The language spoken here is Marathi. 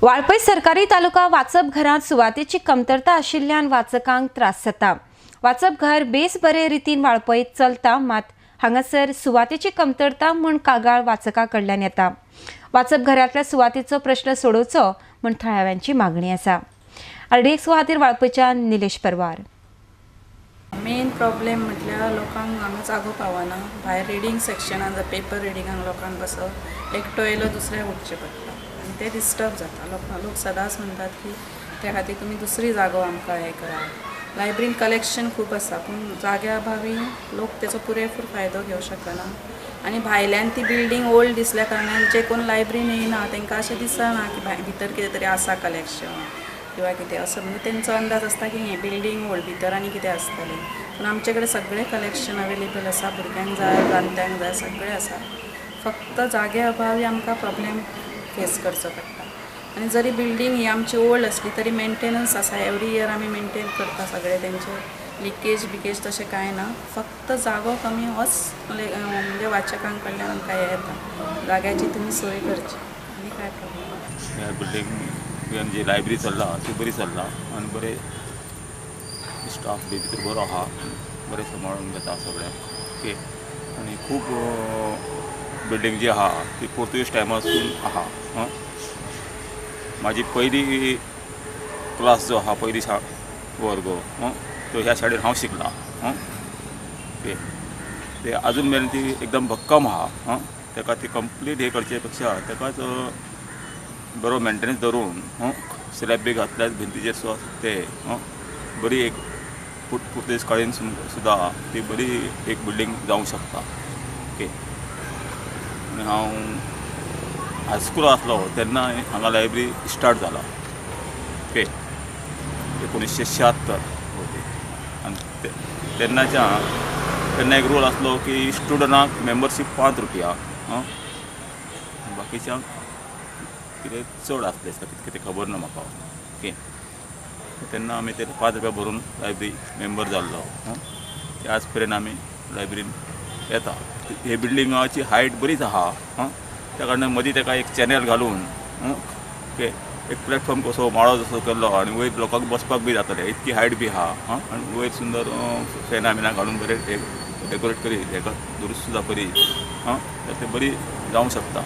वाळपय सरकारी तालुका वाचप घरात सुवातेची कमतरता आशिल्ल्यान वाचकांक त्रास जाता। वाचप घर बेस बरे रितीन वाळपयत चलता, मात हांगासर सुवातेची कमतरता म्हूण कागाळ वाचकां कडल्यान येता। वाचप घरांतल्या सुवातेचो प्रश्न सोडोवचो म्हूण थळाव्यांची मागणी आसा। RDX खातीर वाळपयच्या निलेश परवार। मेन प्रॉब्लेम म्हटल्यार लोकांक हांगा जागो पावना। भायर रिडींग सेक्शनान जर पेपर रिडिंगाक लोकांक बसप एकटो येयलो दुसऱ्याक उठचें पडटा आनी ते डिस्टर्ब जाता। लोक सदांच म्हणटात की त्या खातीर तुमी दुसरी जागो आमकां हें करा। लायब्ररीन कलेक्शन खूब आसा पूण जाग्या अभावी लोक तेचो पुरेपूर फायदो घेवंक शकना आनी भायल्यान ती बिल्डींग ओल्ड दिसल्या कारणान जे कोण लायब्ररीन येयना तांकां अशें दिसना की भितर कितें तरी आसा कलेक्शन किंवा कितें असं, म्हणजे तेंचो अंदाज आसता की हें बिल्डींग ओल्ड भितर आनी कितें आसतलें। पूण आमचे कडेन सगळें कलेक्शन अवेलेबल आसा, भुरग्यांक जाय जाणट्यांक जाय सगळें आसा। फक्त जाग्या अभावी आमकां प्रॉब्लेम फेस करचो पडटा। आनी जरी बिल्डींग ही आमची ओल्ड असली तरी मेंटेनन्स आसा, एवरी इयर आमी मेंटेन करता सगळें, तेंचे लिकेज तशें कांय ना। फक्त जागो कमी होच म्हणजे वाचकां कडल्यान आमकां हें येता, जाग्याची तुमी सोय करची आनी काय प्रॉब्लेम। बिल्डींग जी लायब्ररी चल्ला ती बरी चल्ला आनी बरे स्टाफ बी भितर बरो आहा, बरें सांबाळून घेता सगळ्यांक ओके। आनी खूब बिल्डींग जी आहा ती पोर्तुगीज टायमासून आहा। म्हाजी पयली क्लास जो आहा, पयली वर्ग तो ह्या शाळेन हांव शिकला ओके। ते अजून मेरेन ती एकदम भक्कम आहा। ताका ती कंप्लीट हे करचे पेक्षा ताकाच बरो मेंटेनन्स दवरून स्लॅब बी घातल्यात भिंतीचेर सो ते बरी एक पुर्तुगीज काळीन सुद्दां ती बरी एक बिल्डींग जावंक शकता ओके। आनी हांव हायस्कूल आसलो तेन्ना हांगा लायब्ररी स्टार्ट जाला ओके, 1976 आनी तेन्ना एक रूल आसलो की स्टुडंटाक मेंबरशीप 5 रुपया, बाकीच्यांक कितें चड आसलें कितें खबर ना म्हाका ओके। तेन्ना आमी ते 5 रुपया भरून लायब्ररी मेंबर जाल्लो ते आज पर्यंत आमी लायब्ररीन येता। हे बिल्डिंगाची हायट बरीच आहा, त्या कारणान मदीं ताका एक चॅनल घालून ओके एक प्लॅटफॉर्म कसो माळो जसो केल्लो आनी वयर लोकांक बसपाक बी जातलें, इतकी हायट बी आहा आनी वयर सुंदर फॅना बिना घालून बरें डेकोरेट करी ताका दुरुस्त सुद्दां बरी ते बरी जावंक शकता।